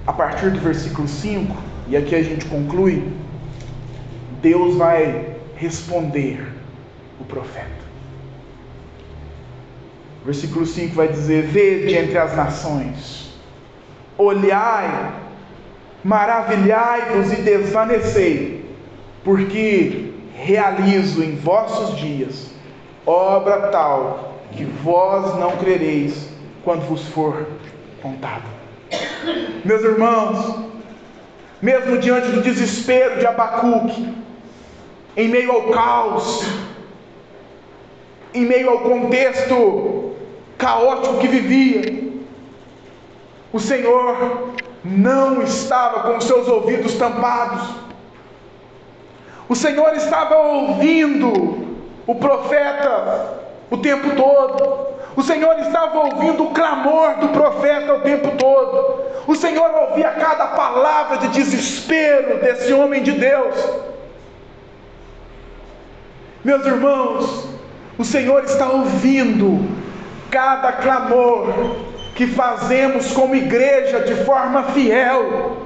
a partir do versículo 5, e aqui a gente conclui, Deus vai responder o profeta. Versículo 5 vai dizer: vede entre as nações, olhai, maravilhai-vos e desvanecei, porque realizo em vossos dias obra tal que vós não crereis quando vos for contado. Meus irmãos, mesmo diante do desespero de Abacuque, em meio ao caos, em meio ao contexto caótico que vivia, o Senhor não estava com seus ouvidos tampados. O Senhor estava ouvindo o profeta o tempo todo. O Senhor estava ouvindo o clamor do profeta o tempo todo. O Senhor ouvia cada palavra de desespero desse homem de Deus. Meus irmãos, o Senhor está ouvindo cada clamor que fazemos como igreja de forma fiel.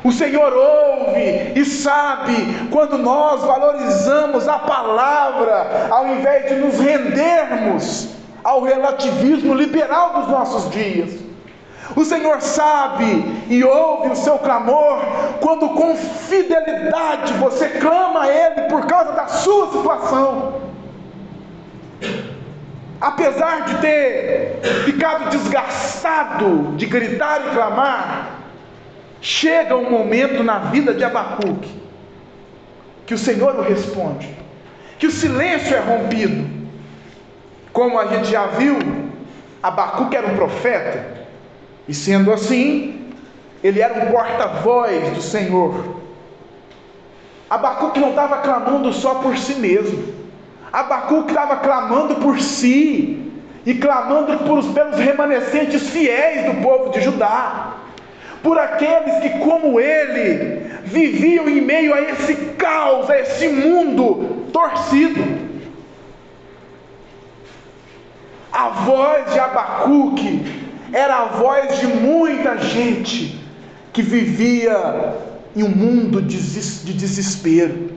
O Senhor ouve e sabe quando nós valorizamos a palavra, ao invés de nos rendermos ao relativismo liberal dos nossos dias. O Senhor sabe e ouve o seu clamor quando com fidelidade você clama a Ele por causa da sua situação. Apesar de ter ficado desgastado de gritar e clamar, chega um momento na vida de Abacuque que o Senhor o responde, que o silêncio é rompido. Como a gente já viu, Abacuque era um profeta, e sendo assim, ele era um porta-voz do Senhor. Abacuque não estava clamando só por si mesmo. Abacuque estava clamando por si, e clamando pelos remanescentes fiéis do povo de Judá, por aqueles que, como ele, viviam em meio a esse caos, a esse mundo torcido. A voz de Abacuque era a voz de muita gente que vivia em um mundo de desespero,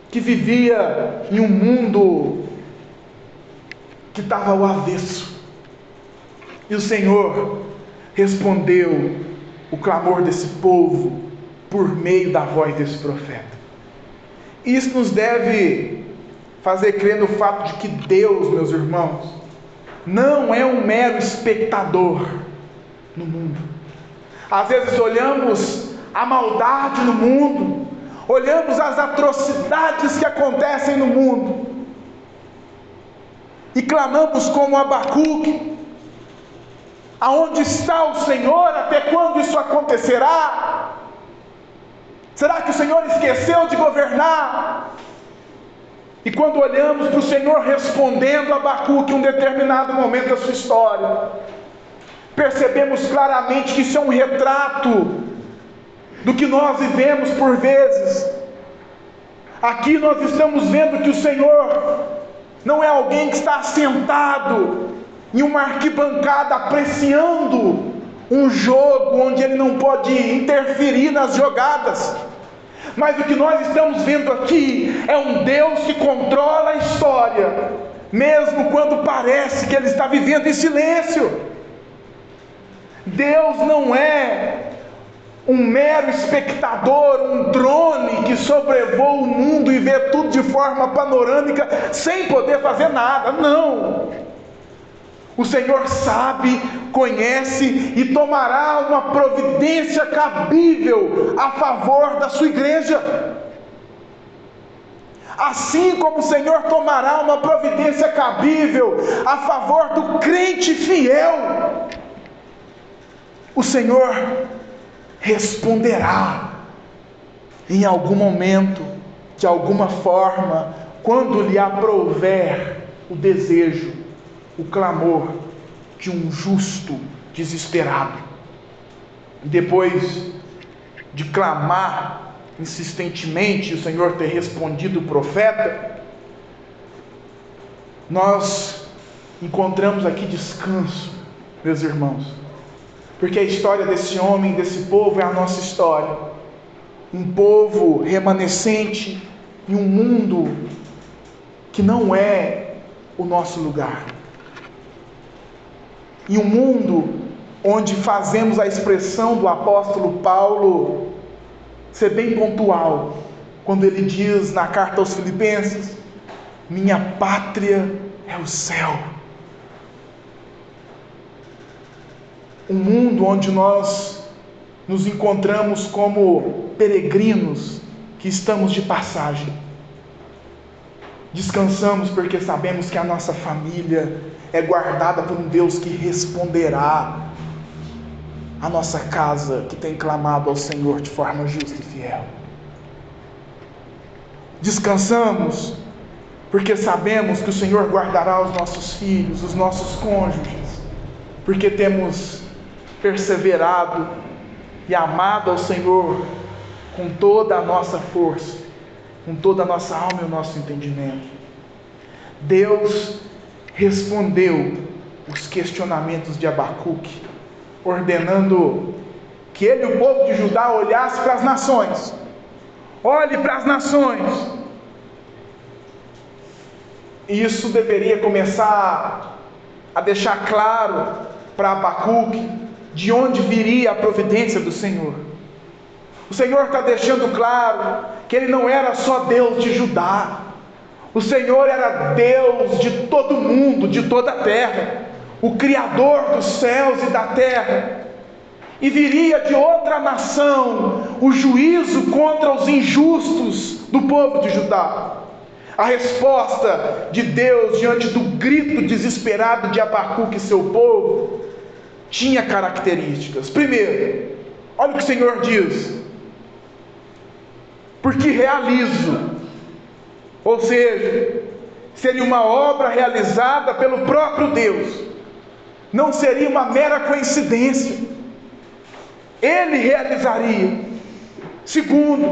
que vivia em um mundo que estava ao avesso. E o Senhor respondeu o clamor desse povo por meio da voz desse profeta. Isso nos deve fazer crer no fato de que Deus, meus irmãos, não é um mero espectador no mundo. Às vezes olhamos a maldade no mundo, olhamos as atrocidades que acontecem no mundo, e clamamos como Abacuque: aonde está o Senhor? Até quando isso acontecerá? Será que o Senhor esqueceu de governar? E quando olhamos para o Senhor respondendo a Abacuque em um determinado momento da sua história, percebemos claramente que isso é um retrato do que nós vivemos por vezes. Aqui nós estamos vendo que o Senhor não é alguém que está sentado em uma arquibancada apreciando um jogo onde ele não pode interferir nas jogadas. Mas o que nós estamos vendo aqui é um Deus que controla a história, mesmo quando parece que Ele está vivendo em silêncio. Deus não é um mero espectador, um drone que sobrevoa o mundo e vê tudo de forma panorâmica, sem poder fazer nada. Não! O Senhor sabe, conhece e tomará uma providência cabível a favor da sua igreja. Assim como o Senhor tomará uma providência cabível a favor do crente fiel, o Senhor responderá em algum momento, de alguma forma, quando lhe aprouver o desejo, o clamor de um justo desesperado. Depois de clamar insistentemente, o Senhor ter respondido o profeta, nós encontramos aqui descanso, meus irmãos, porque a história desse homem, desse povo é a nossa história. Um povo remanescente em um mundo que não é o nosso lugar. Em um mundo onde fazemos a expressão do apóstolo Paulo ser bem pontual, quando ele diz na carta aos Filipenses: minha pátria é o céu. Um mundo onde nós nos encontramos como peregrinos que estamos de passagem. Descansamos porque sabemos que a nossa família é guardada por um Deus que responderá a nossa casa que tem clamado ao Senhor de forma justa e fiel. Descansamos porque sabemos que o Senhor guardará os nossos filhos, os nossos cônjuges, porque temos perseverado e amado ao Senhor com toda a nossa força, com toda a nossa alma e o nosso entendimento. Deus respondeu os questionamentos de Abacuque, ordenando que ele e o povo de Judá olhasse para as nações. Olhe para as nações. E isso deveria começar a deixar claro para Abacuque de onde viria a providência do Senhor. O Senhor está deixando claro que Ele não era só Deus de Judá. O Senhor era Deus de todo mundo, de toda a terra, o Criador dos céus e da terra. E viria de outra nação o juízo contra os injustos do povo de Judá. A resposta de Deus diante do grito desesperado de Abacuque e seu povo tinha características. Primeiro, olha o que o Senhor diz: porque realizo, ou seja, seria uma obra realizada pelo próprio Deus, não seria uma mera coincidência, Ele realizaria. Segundo,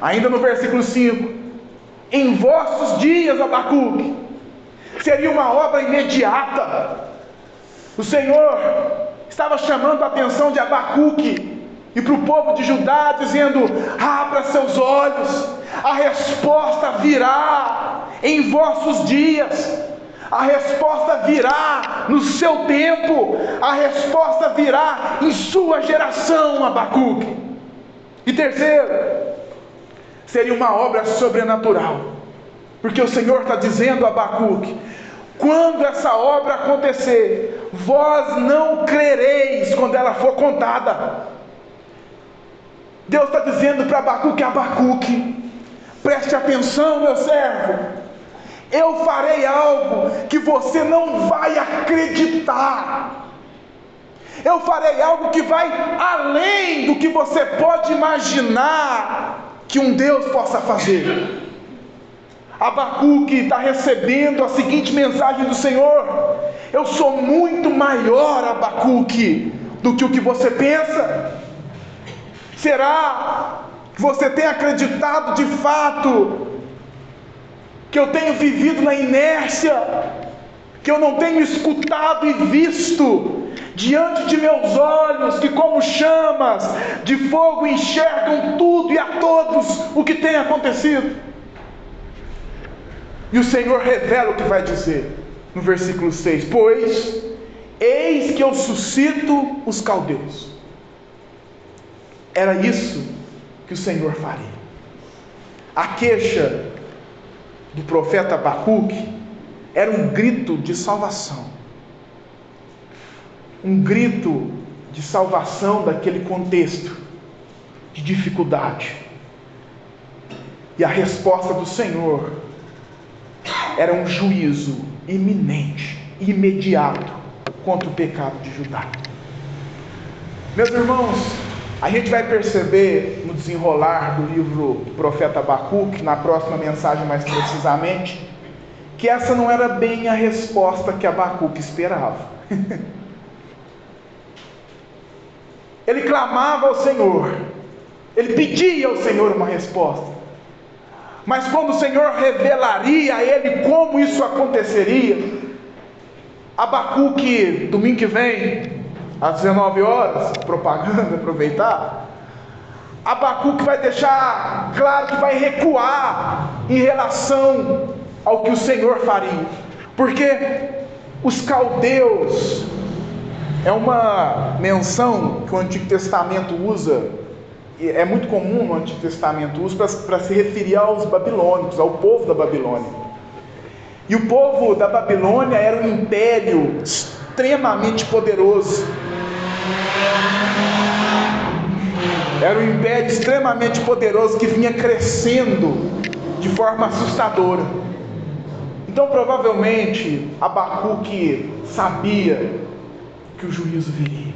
ainda no versículo 5, em vossos dias, Abacuque, seria uma obra imediata. O Senhor estava chamando a atenção de Abacuque e para o povo de Judá, dizendo: abra seus olhos, a resposta virá em vossos dias, a resposta virá no seu tempo, a resposta virá em sua geração, Abacuque. E terceiro, seria uma obra sobrenatural, porque o Senhor está dizendo a Abacuque: quando essa obra acontecer, vós não crereis quando ela for contada. Deus está dizendo para Abacuque: Abacuque, preste atenção, meu servo, eu farei algo que você não vai acreditar, eu farei algo que vai além do que você pode imaginar que um Deus possa fazer. Abacuque está recebendo a seguinte mensagem do Senhor: eu sou muito maior, Abacuque, do que o que você pensa. Será que você tem acreditado de fato que eu tenho vivido na inércia, que eu não tenho escutado e visto diante de meus olhos, que como chamas de fogo enxergam tudo e a todos o que tem acontecido? E o Senhor revela o que vai dizer no versículo 6: pois eis que eu suscito os caldeus. Era isso que o Senhor faria. A queixa do profeta Abacuque era um grito de salvação, um grito de salvação daquele contexto de dificuldade. E a resposta do Senhor era um juízo iminente, imediato, contra o pecado de Judá. Meus irmãos, a gente vai perceber no desenrolar do livro do profeta Abacuque, na próxima mensagem mais precisamente, que essa não era bem a resposta que Abacuque esperava. Ele clamava ao Senhor, ele pedia ao Senhor uma resposta, mas quando o Senhor revelaria a ele como isso aconteceria, Abacuque, domingo que vem, às 19 horas, propaganda, aproveitar, Abacuque vai deixar claro que vai recuar em relação ao que o Senhor faria, porque os caldeus é uma menção que o Antigo Testamento usa, e é muito comum no Antigo Testamento usa para se referir aos babilônicos, ao povo da Babilônia. E o povo da Babilônia era um império extremamente poderoso, era um império extremamente poderoso que vinha crescendo de forma assustadora. Então provavelmente Abacuque sabia que o juízo viria,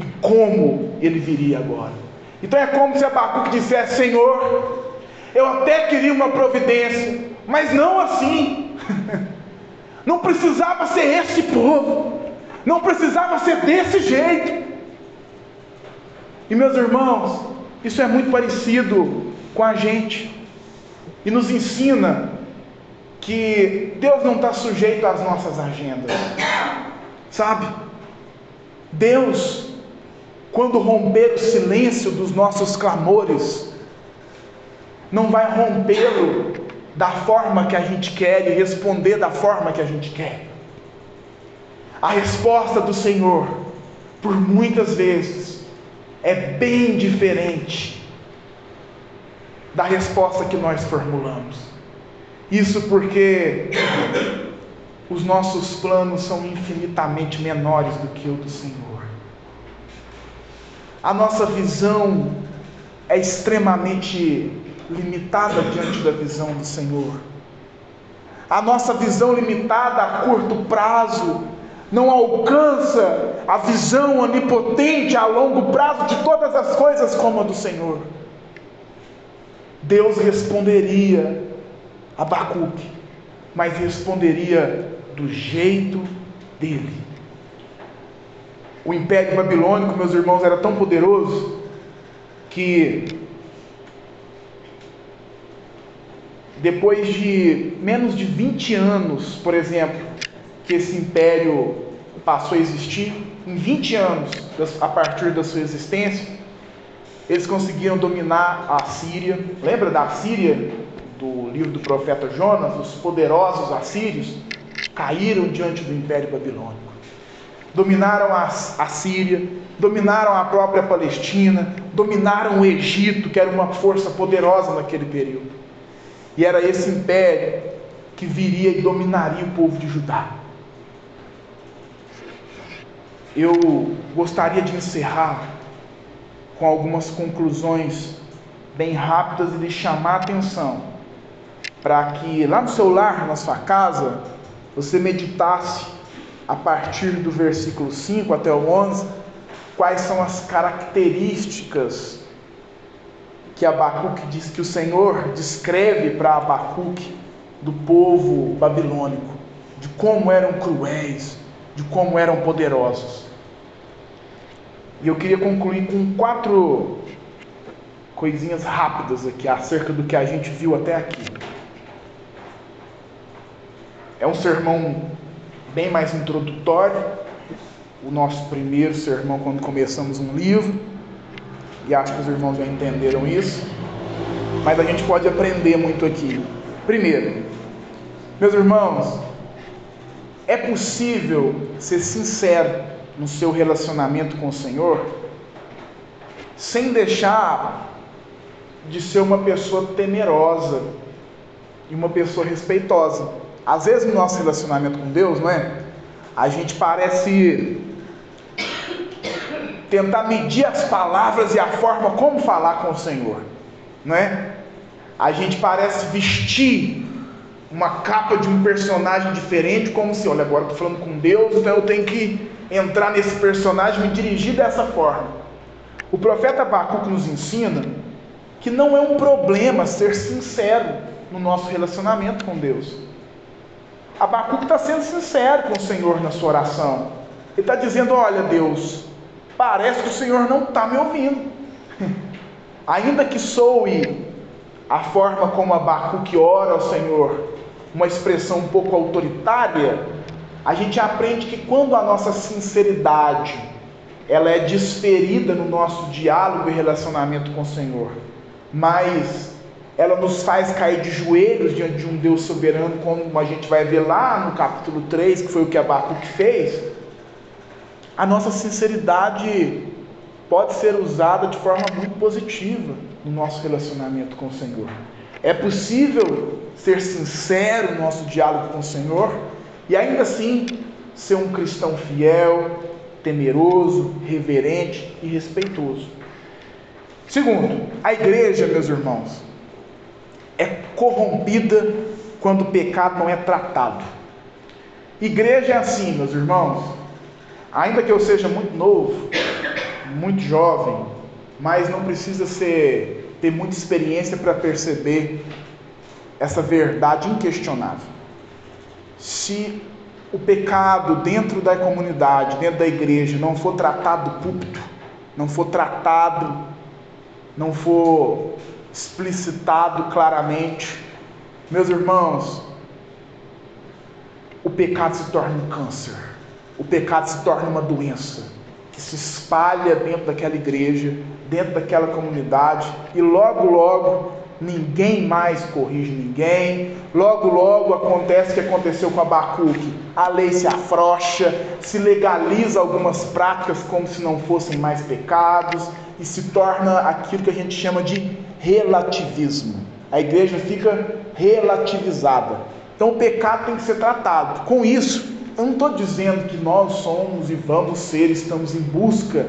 e como ele viria agora. Então é como se Abacuque dissesse: Senhor, eu até queria uma providência, mas não assim. Não precisava ser esse povo, não precisava ser desse jeito. E meus irmãos, isso é muito parecido com a gente, e nos ensina que Deus não está sujeito às nossas agendas, sabe? Deus, quando romper o silêncio dos nossos clamores, não vai rompê-lo da forma que a gente quer e responder da forma que a gente quer. A resposta do Senhor, por muitas vezes, é bem diferente da resposta que nós formulamos. Isso porque os nossos planos são infinitamente menores do que o do Senhor. A nossa visão é extremamente limitada diante da visão do Senhor. A nossa visão limitada a curto prazo não alcança a visão onipotente a longo prazo de todas as coisas como a do Senhor. Deus responderia a Abacuque, mas responderia do jeito dele. O Império Babilônico, meus irmãos, era tão poderoso que depois de menos de 20 anos, por exemplo, que esse império passou a existir, em 20 anos, a partir da sua existência, eles conseguiram dominar a Síria. Lembra da Síria, do livro do profeta Jonas? Os poderosos assírios caíram diante do Império Babilônico. Dominaram a Síria, dominaram a própria Palestina, dominaram o Egito, que era uma força poderosa naquele período. E era esse império que viria e dominaria o povo de Judá. Eu gostaria de encerrar com algumas conclusões bem rápidas e de chamar a atenção para que lá no seu lar, na sua casa, você meditasse a partir do versículo 5 até o 11, quais são as características que Abacuque diz, que o Senhor descreve para Abacuque do povo babilônico, de como eram cruéis, de como eram poderosos. E eu queria concluir com 4 coisinhas rápidas aqui acerca do que a gente viu até aqui. É um sermão bem mais introdutório, o nosso primeiro sermão quando começamos um livro, e acho que os irmãos já entenderam isso, mas a gente pode aprender muito aqui. Primeiro, meus irmãos, é possível ser sincero no seu relacionamento com o Senhor, sem deixar de ser uma pessoa temerosa e uma pessoa respeitosa. Às vezes no nosso relacionamento com Deus, não é? A gente parece tentar medir as palavras e a forma como falar com o Senhor, não é? A gente parece vestir uma capa de um personagem diferente, como se, olha, agora eu estou falando com Deus, então eu tenho que entrar nesse personagem e me dirigir dessa forma. O profeta Abacuque nos ensina que não é um problema ser sincero no nosso relacionamento com Deus. Abacuque está sendo sincero com o Senhor na sua oração. Ele está dizendo, olha Deus, parece que o Senhor não está me ouvindo. Ainda que soe a forma como Abacuque ora ao Senhor uma expressão um pouco autoritária, a gente aprende que quando a nossa sinceridade ela é desferida no nosso diálogo e relacionamento com o Senhor, mas ela nos faz cair de joelhos diante de um Deus soberano, como a gente vai ver lá no capítulo 3, que foi o que Abacuque fez, a nossa sinceridade pode ser usada de forma muito positiva no nosso relacionamento com o Senhor. É possível ser sincero no nosso diálogo com o Senhor e ainda assim ser um cristão fiel, temeroso, reverente e respeitoso. Segundo, a igreja, meus irmãos, é corrompida quando o pecado não é tratado. Igreja é assim, meus irmãos, ainda que eu seja muito novo, muito jovem, mas não precisa ter muita experiência para perceber essa verdade inquestionável. Se o pecado dentro da comunidade, dentro da igreja, não for tratado do púlpito, não for tratado, não for explicitado claramente, meus irmãos, o pecado se torna um câncer, o pecado se torna uma doença que se espalha dentro daquela igreja, dentro daquela comunidade, e logo, logo, ninguém mais corrige ninguém, logo, logo acontece o que aconteceu com Abacuque, a lei se afrouxa, se legaliza algumas práticas como se não fossem mais pecados, e se torna aquilo que a gente chama de relativismo. A igreja fica relativizada. Então o pecado tem que ser tratado. Com isso, eu não estou dizendo que nós somos e vamos ser, estamos em busca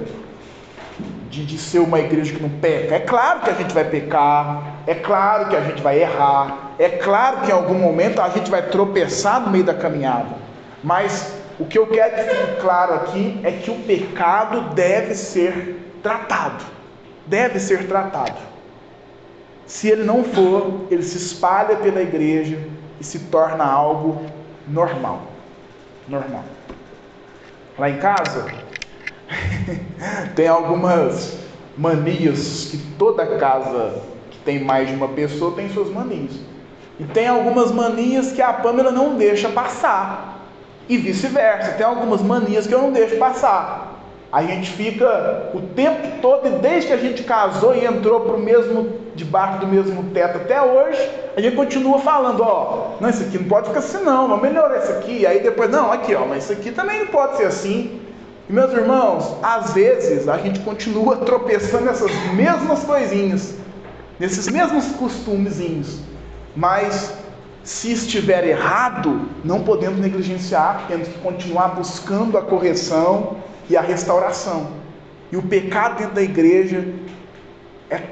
de ser uma igreja que não peca. É claro que a gente vai pecar, é claro que a gente vai errar, é claro que em algum momento a gente vai tropeçar no meio da caminhada. Mas o que eu quero que fique claro aqui é que o pecado deve ser tratado. Deve ser tratado. Se ele não for, ele se espalha pela igreja e se torna algo normal. Normal. Lá em casa tem algumas manias que toda casa que tem mais de uma pessoa tem suas manias. E tem algumas manias que a Pamela não deixa passar. E vice-versa, tem algumas manias que eu não deixo passar. A gente fica o tempo todo, e desde que a gente casou e entrou debaixo do mesmo teto até hoje, a gente continua falando, não, isso aqui não pode ficar assim não, vamos melhorar isso aqui. Aí depois, não, aqui, mas isso aqui também não pode ser assim. E meus irmãos, às vezes a gente continua tropeçando nessas mesmas coisinhas, nesses mesmos costumezinhos, mas se estiver errado, não podemos negligenciar, temos que continuar buscando a correção e a restauração. E o pecado dentro da igreja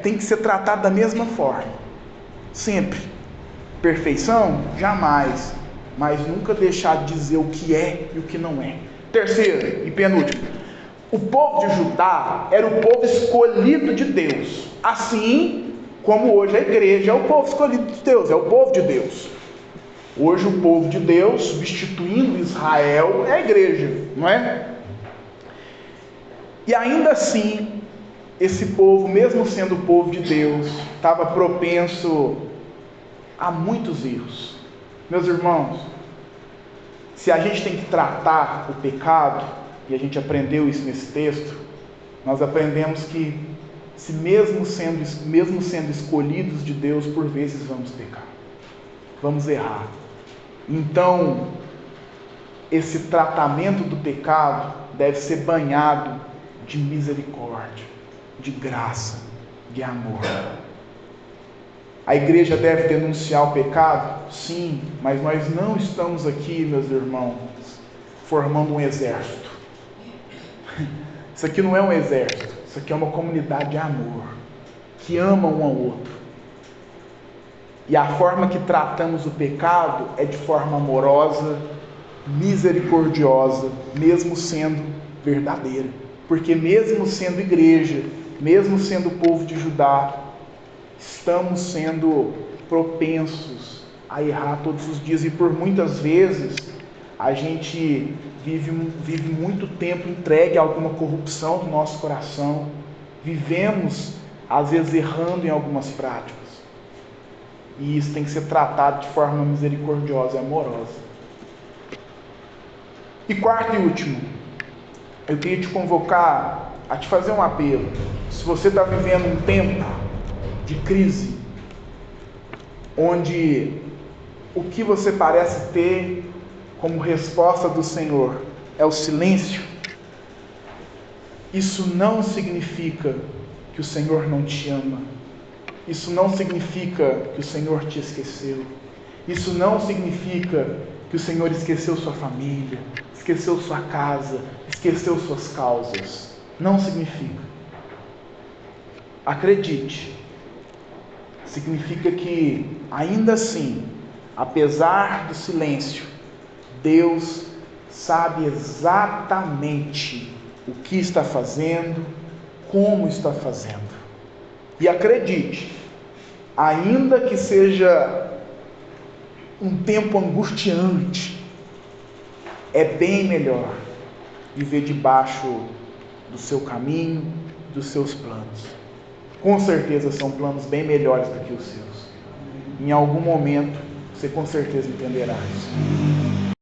tem que ser tratado da mesma forma, sempre. Perfeição? Jamais, mas nunca deixar de dizer o que é e o que não é. Terceiro e penúltimo, o povo de Judá era o povo escolhido de Deus, assim como hoje a igreja é o povo escolhido de Deus, é o povo de Deus. Hoje o povo de Deus, substituindo Israel, é a igreja, não é? E ainda assim, esse povo, mesmo sendo o povo de Deus, estava propenso a muitos erros. Meus irmãos, se a gente tem que tratar o pecado, e a gente aprendeu isso nesse texto, nós aprendemos que, mesmo sendo escolhidos de Deus, por vezes vamos pecar, vamos errar. Então, esse tratamento do pecado deve ser banhado de misericórdia, de graça, de amor. A igreja deve denunciar o pecado? Sim, mas nós não estamos aqui, meus irmãos, formando um exército. Isso aqui não é um exército, isso aqui é uma comunidade de amor, que ama um ao outro. E a forma que tratamos o pecado é de forma amorosa, misericordiosa, mesmo sendo verdadeira. Porque mesmo sendo igreja, mesmo sendo povo de Judá, estamos sendo propensos a errar todos os dias. E por muitas vezes, a gente vive muito tempo entregue a alguma corrupção do nosso coração. Vivemos, às vezes, errando em algumas práticas. E isso tem que ser tratado de forma misericordiosa e amorosa. E quarto e último, eu queria te convocar a te fazer um apelo. Se você está vivendo um tempo de crise, onde o que você parece ter como resposta do Senhor é o silêncio, isso não significa que o Senhor não te ama. Isso não significa que o Senhor te esqueceu. Isso não significa que o Senhor esqueceu sua família, esqueceu sua casa, esqueceu suas causas. Não significa. Acredite. Significa que, ainda assim, apesar do silêncio, Deus sabe exatamente o que está fazendo, como está fazendo. E acredite, ainda que seja um tempo angustiante, é bem melhor viver debaixo do seu caminho, dos seus planos. Com certeza são planos bem melhores do que os seus. Em algum momento, você com certeza entenderá isso.